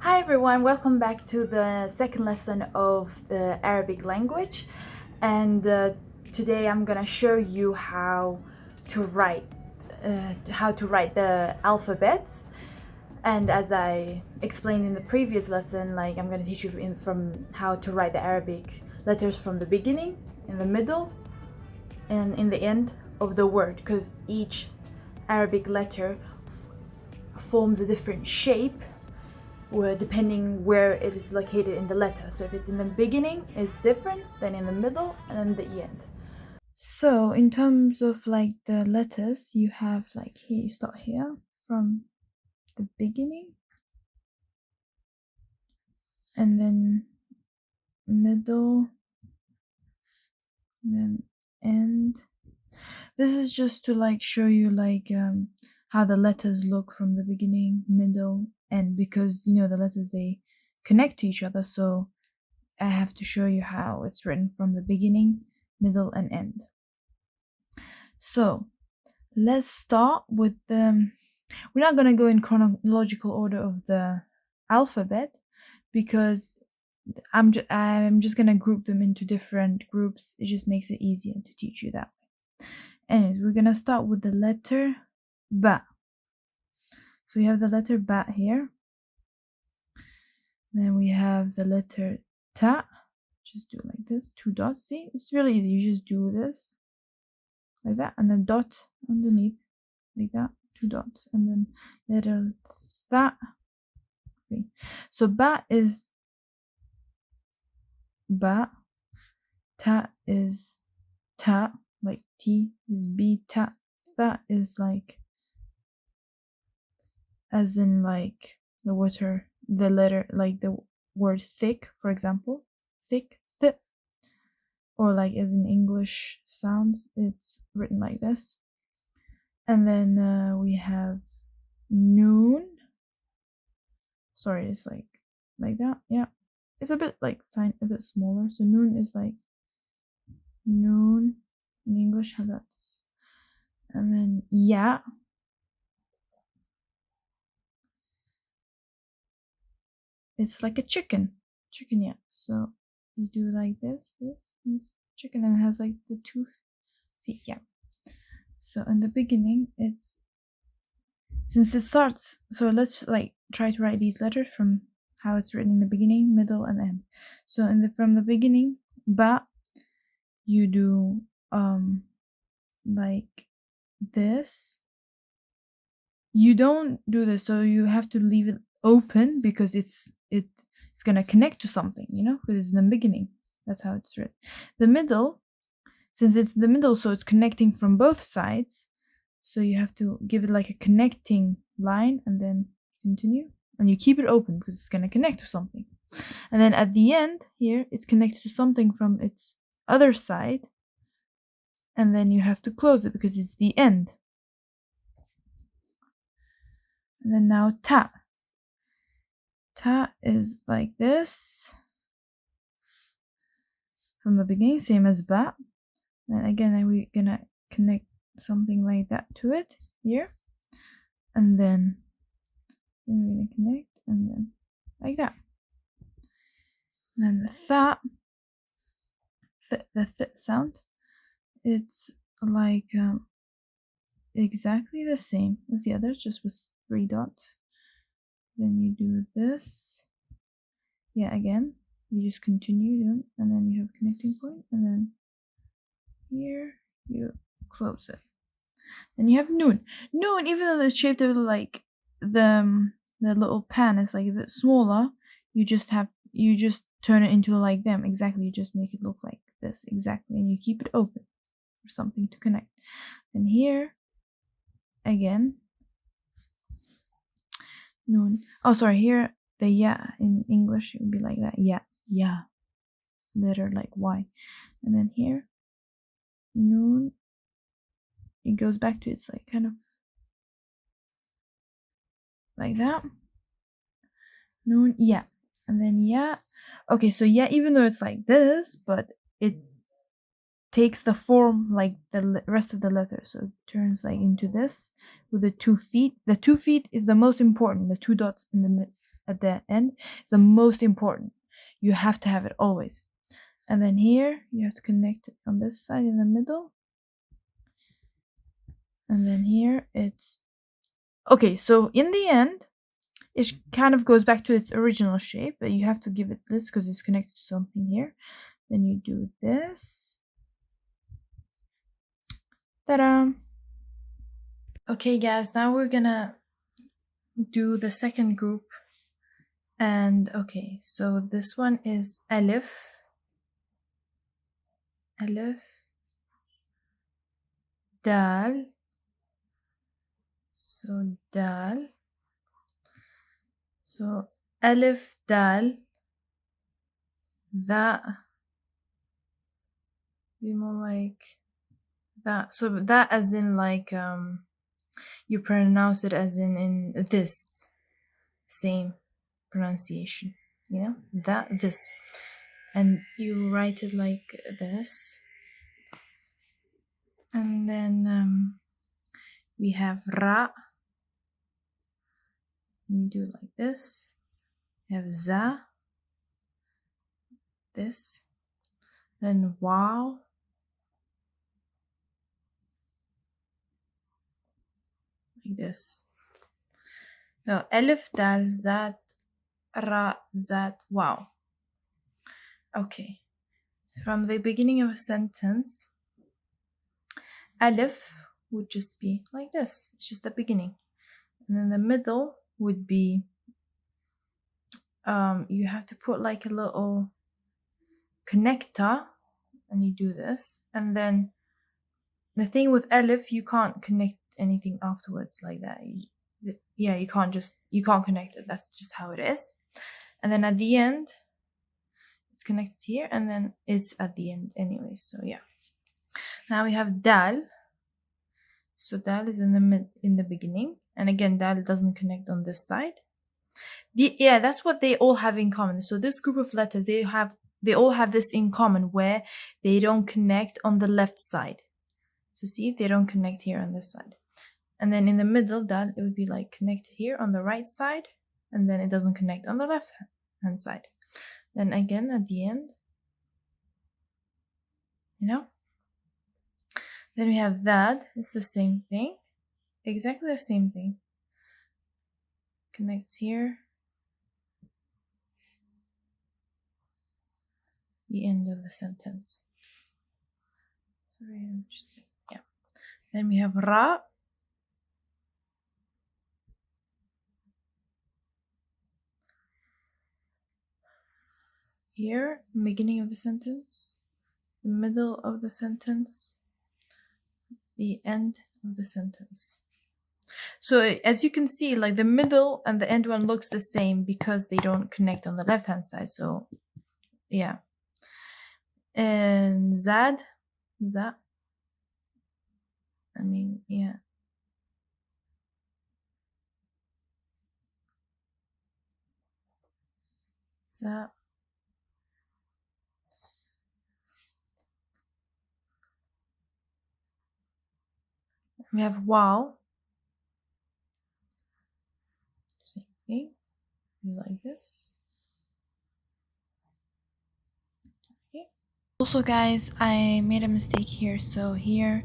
Hi everyone, welcome back to the second lesson of the Arabic language, and today I'm gonna show you how to write the alphabets. And as I explained in the previous lesson, like I'm gonna teach you from how to write the Arabic letters from the beginning, in the middle, and in the end of the word, because each Arabic letter forms a different shape depending where it is located in the letter. So if it's in the beginning, it's different than in the middle and in the end. So in terms of like the letters, you have like here, you start here from the beginning and then middle, and then end. This is just to like show you like how the letters look from the beginning, middle, end, because you know the letters, they connect to each other, so I have to show you how it's written from the beginning, middle, and end. So let's start with we're not going to go in chronological order of the alphabet because I'm just going to group them into different groups. It just makes it easier to teach you that way. Anyways, we're going to start with the letter ba. So we have the letter ba here. Then we have the letter ta. Just do it like this, 2 dots. See, it's really easy. You just do this like that, and a dot underneath, like that, 2 dots, and then letter tha. Okay. So ba is ba, ta is ta, like t is b, ta, tha is like, as in like the letter, like the word thick, for example, thick, th, or like as in English sounds, it's written like this. And then we have noon. Sorry, it's like that. Yeah, it's a bit like a bit smaller. So noon is like noon in English, how that's. And then yeah, it's like a chicken, yeah. So you do like this chicken, and it has like the 2 feet. Yeah. So in the beginning, it's, since it starts, so let's like try to write these letters from how it's written in the beginning, middle, and end. So from the beginning, ba, you do like this. You don't do this, so you have to leave it open because it's gonna connect to something, you know, because it's in the beginning. That's how it's written. The middle, since it's the middle, so it's connecting from both sides. So you have to give it like a connecting line and then continue. And you keep it open because it's gonna connect to something. And then at the end here, it's connected to something from its other side. And then you have to close it because it's the end. And then now ta. Ta is like this from the beginning, same as ba. And again, we're gonna connect something like that to it here. And then we're gonna connect, and then like that. And then the tha, the th sound, it's like exactly the same as the others, just with 3 dots. Then you do this. Yeah, again, you just continue, and then you have a connecting point, and then here you close it. Then you have noon. Noon, even though it's shaped a little like the little pan is like a bit smaller, you just turn it into like them. Exactly, you just make it look like this, exactly, and you keep it open for something to connect. And here, again, noon. Oh, sorry, here, the ya in English, it would be like that. Yeah, letter like Y. And then here, noon, it goes back to its like kind of like that. Noon, yeah. And then yeah. Okay, so yeah, even though it's like this, but it takes the form like the rest of the letter. So it turns like into this with the 2 feet. The 2 feet is the most important, the 2 dots in the at the end is the most important. You have to have it always. And then here you have to connect it on this side in the middle. And then here it's okay. So in the end, it kind of goes back to its original shape, but you have to give it this because it's connected to something here. Then you do this. Ta-da! Okay, guys, now we're gonna do the second group. And okay, so this one is Alif. Alif. Dal. So Dal. So Alif, Dal. That. Be more like that. So that as in like you pronounce it as in this same pronunciation, you know, that this, and you write it like this. And then we have Ra, and you do it like this. We have Za, this, then Wow, like this. So Alif, Dal, Zat, Ra, Zat, Wow. Okay, from the beginning of a sentence, Alif would just be like this. It's just the beginning. And then the middle would be, you have to put like a little connector, and you do this. And then the thing with Alif, you can't connect anything afterwards like that. You can't connect it. That's just how it is. And then at the end, it's connected here, and then it's at the end anyway. So yeah. Now we have Dal. So Dal is in the beginning, and again, Dal doesn't connect on this side. That's what they all have in common. So this group of letters, they all have this in common, where they don't connect on the left side. So see, they don't connect here on this side. And then in the middle, Dal, it would be like connected here on the right side, and then it doesn't connect on the left hand side. Then again at the end, you know. Then we have that. It's the same thing, exactly the same thing. Connects here. The end of the sentence. Sorry, I'm just yeah. Then we have Ra. Here, beginning of the sentence, the middle of the sentence, the end of the sentence. So as you can see, like the middle and the end one looks the same because they don't connect on the left hand side. So yeah. And Zad, Za. I mean, yeah. Za. We have Wow. Same thing. You like this. Okay. Also, guys, I made a mistake here. So here,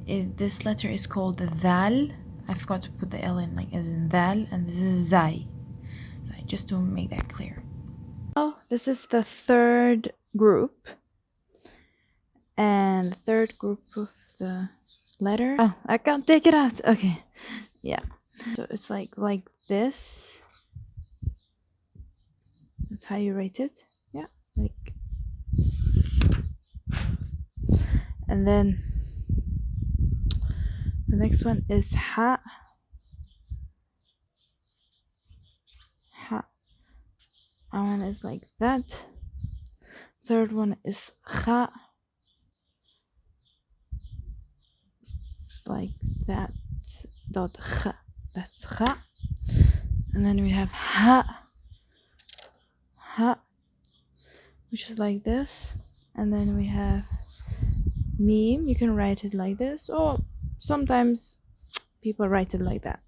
this letter is called Dal. I forgot to put the L in, like as in Dal, and this is Zai. Just to make that clear. Now, this is the third group. And the third group of the letter. Oh, I can't take it out. Okay. Yeah. So it's like this. That's how you write it. Yeah. Like. And then the next one is Ha. Ha. That one is like that. Third one is Kha. Like that. Dot Kha. That's Kha. And then we have Ha. Ha. Which is like this. And then we have Meme. You can write it like this, or sometimes people write it like that.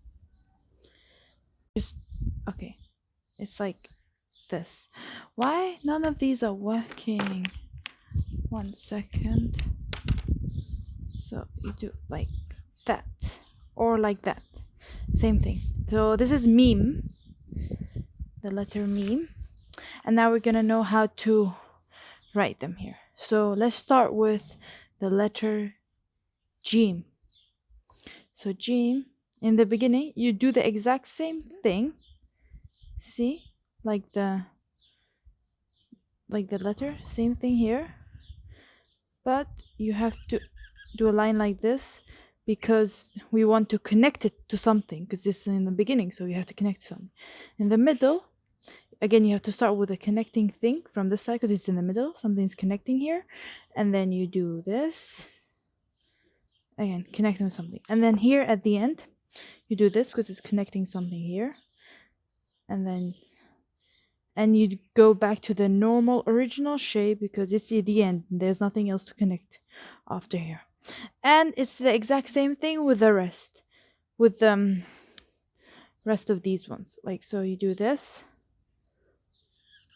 Okay. it's like this. Why none of these are working? 1 second. So you do like that or like that. Same thing. So this is meme, the letter meme. And now we're gonna know how to write them here. So let's start with the letter Jim. So Jim, in the beginning, you do the exact same thing. See, like the letter, same thing here. But you have to do a line like this because we want to connect it to something, because this is in the beginning, so you have to connect to something. In the middle, again, you have to start with a connecting thing from this side because it's in the middle. Something's connecting here. And then you do this. Again, connecting something. And then here at the end, you do this because it's connecting something here. And then you go back to the normal original shape because it's at the end. There's nothing else to connect after here. And it's the exact same thing with the rest. With the rest of these ones. Like, so you do this.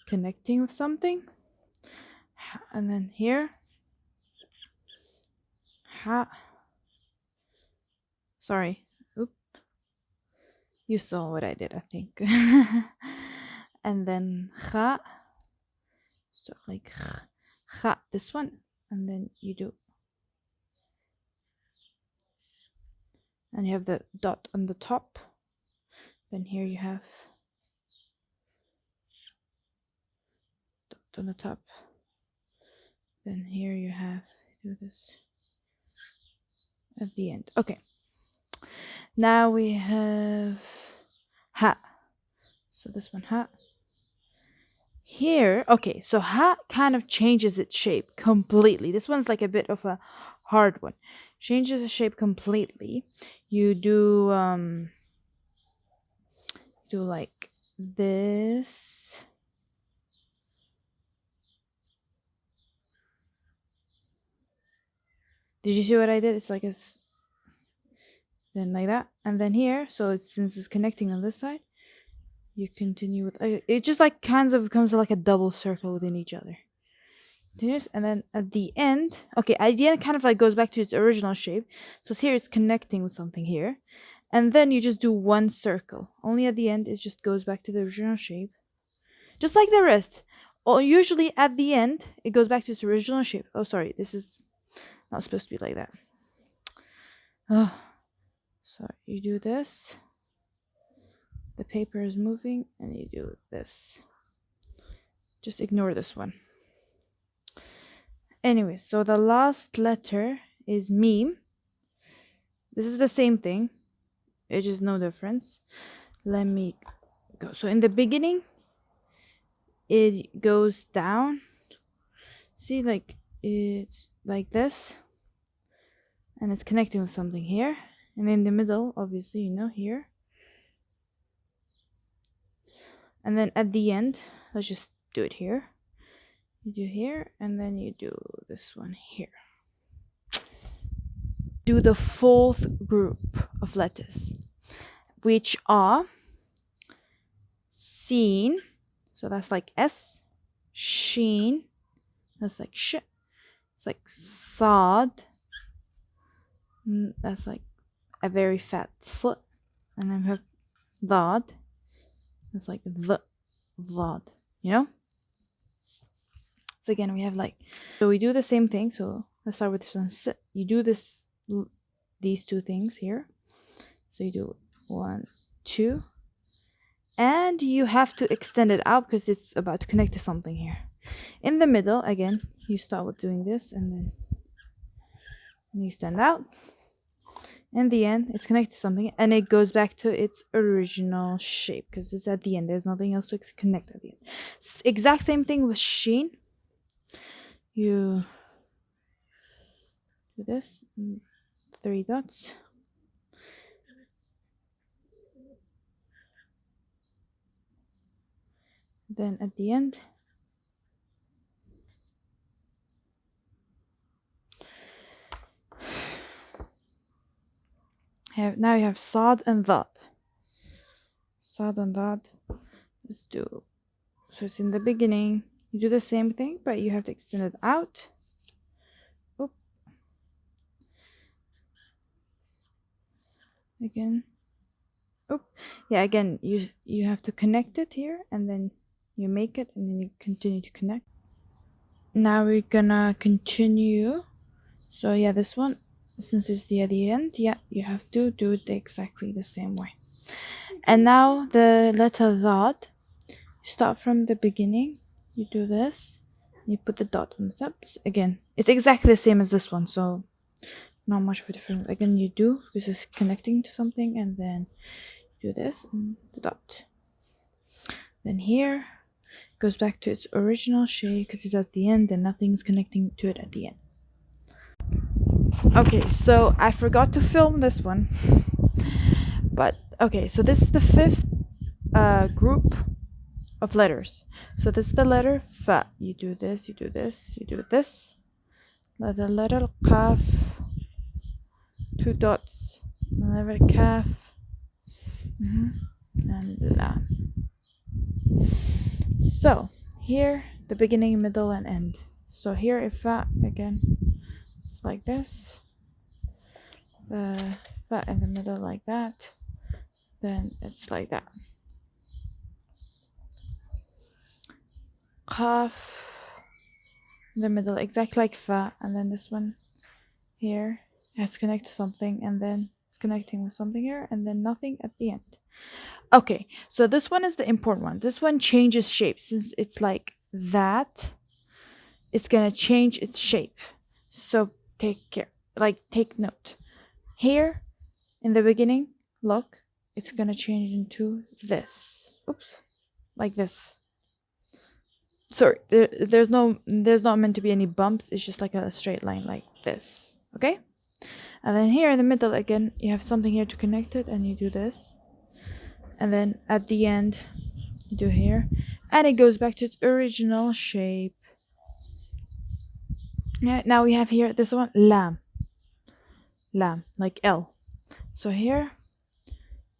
Connecting with something. And then here. Sorry. Oop. You saw what I did, I think. And then kha. So like kha, this one. And then you do. And you have the dot on the top. Then here you have dot on the top. Then here you have, do this at the end. Okay. Now we have ha. So this one, ha. Here, okay, so ha kind of changes its shape completely. This one's like a bit of a hard one. Changes the shape completely. You do like this. Did you see what I did? It's like then like that, and then here. So since it's connecting on this side, you continue with it. Just like kind of becomes like a double circle within each other. And then at the end, okay, at the end kind of like goes back to its original shape. So here it's connecting with something here, and then you just do one circle. Only at the end it just goes back to the original shape, just like the rest. Or usually at the end it goes back to its original shape. Oh, sorry, this is not supposed to be like that. Oh, so you do this. The paper is moving, and you do this. Just ignore this one. Anyway, so the last letter is meme. This is the same thing. It is no difference. Let me go. So in the beginning, it goes down. See, like it's like this. And it's connecting with something here. And in the middle, obviously, you know, here. And then at the end, let's just do it here. You do here, and then you do this one here. Do the fourth group of letters, which are seen. So that's like S. Sheen. That's like sh. It's like sod. That's like a very fat sl. And then we have dod. It's like the vod. You know? So again, we have like, so we do the same thing. So let's start with this one. You do these two things here. So you do 1, 2, and you have to extend it out because it's about to connect to something here. In the middle, again, you start with doing this, and then you extend out. In the end, it's connected to something, and it goes back to its original shape because it's at the end. There's nothing else to connect at the end. Exact same thing with sheen. You do this, 3 dots. Then at the end, now you have sod and dot. Sod and dot. let's do, so it's in the beginning. You do the same thing, but you have to extend it out. Oop. Again. Oop. Yeah, again, you have to connect it here, and then you make it, and then you continue to connect. Now we're gonna continue. So yeah, this one, since it's at the end, yeah, you have to do it exactly the same way. And now the letter dot, you start from the beginning, you do this, you put the dot on the top. Again, it's exactly the same as this one, so not much of a difference. Again, you do, this is connecting to something, and then do this and the dot. Then here goes back to its original shape because it's at the end and nothing's connecting to it at the end. Okay, so I forgot to film this one, but okay, so this is the fifth group of letters. So this is the letter fa. You do this, you do this, you do this. The letter kaf, 2 dots. The letter kaf, and la. So here, the beginning, middle, and end. So here, if fa again, it's like this. The fa in the middle like that. Then it's like that. Qaf in the middle, exactly like fa, and then this one here has to connect to something, and then it's connecting with something here, and then nothing at the end. Okay, so this one is the important one. This one changes shape. Since it's like that, it's gonna change its shape. So take care, like take note. Here in the beginning, look, it's gonna change into this. Oops, like this. Sorry, there's not meant to be any bumps. It's just like a straight line like this. Okay, and then here in the middle again, you have something here to connect it, and you do this, and then at the end you do here, and it goes back to its original shape. And now we have here this one, lam, like L. So here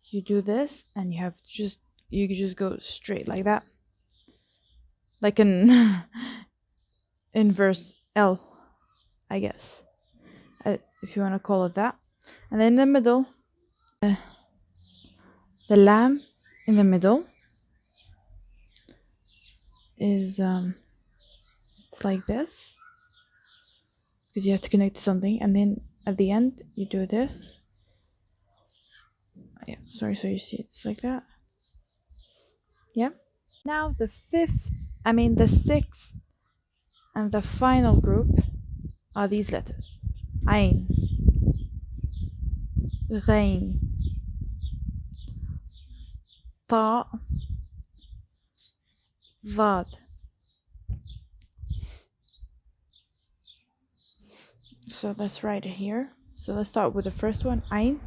you do this, and you just go straight like that, like an inverse L, I guess, if you want to call it that. And then in the middle, the lam in the middle is it's like this because you have to connect to something, and then at the end you do this. Yeah, sorry, so you see it's like that. Yeah. Now the sixth and the final group are these letters: Ain, Ghain, Ta, Vad. So let's write it here. So let's start with the first one, Ain.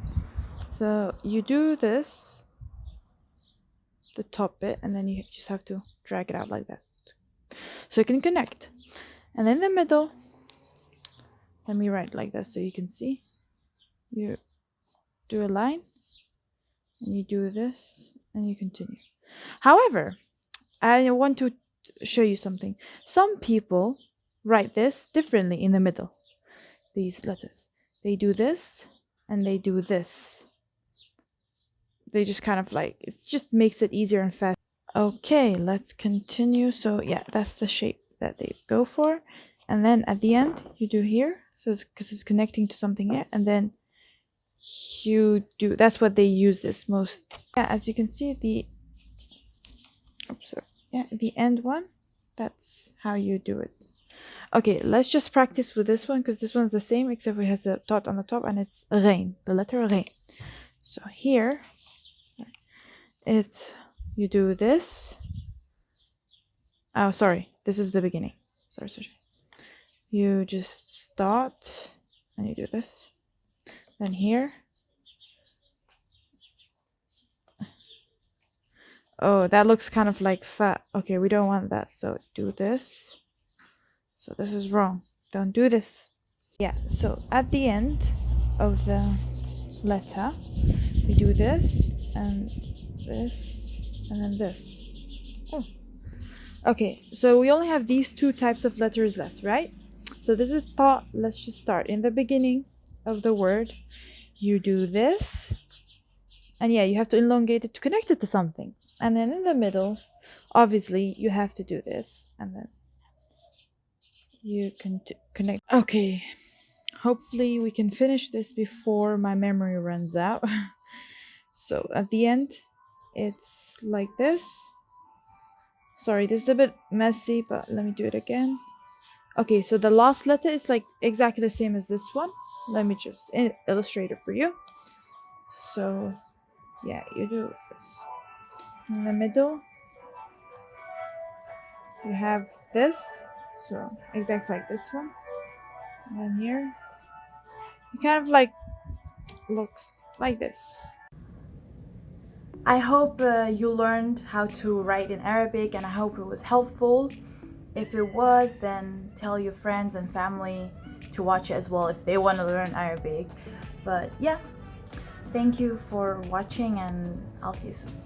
So you do this, the top bit, and then you just have to drag it out like that, so you can connect. And then in the middle, let me write like this so you can see. You do a line, and you do this, and you continue. However, I want to show you something. Some people write this differently in the middle. These letters, they do this, and they do this. They just kind of like, it just makes it easier and fast. Okay, let's continue. So yeah, that's the shape that they go for. And then at the end you do here, so it's because it's connecting to something here, and then you do, that's what they use this most. Yeah, as you can see, the end one, that's how you do it. Okay, let's just practice with this one because this one's the same except it has a dot on the top, and it's Ghain, the letter Ghain. So here it's, you do this. Oh, sorry, this is the beginning. Sorry. You just start and you do this. Then here. Oh, that looks kind of like fat. Okay, we don't want that. So do this. So this is wrong. Don't do this. Yeah, so at the end of the letter, we do this and this and then this. Okay, so we only have these two types of letters left, right? So this is ta. Let's just start. In the beginning of the word, you do this. And yeah, you have to elongate it to connect it to something. And then in the middle, obviously, you have to do this. And then you can connect. Okay, hopefully we can finish this before my memory runs out. So at the end, it's like this. Sorry, this is a bit messy, but let me do it again. Okay, so the last letter is like exactly the same as this one. Let me just illustrate it for you. So yeah, you do this. In the middle, you have this. So exactly like this one. And then here, it kind of like looks like this. I hope you learned how to write in Arabic, and I hope it was helpful. If it was, then tell your friends and family to watch it as well if they want to learn Arabic. But yeah, thank you for watching, and I'll see you soon.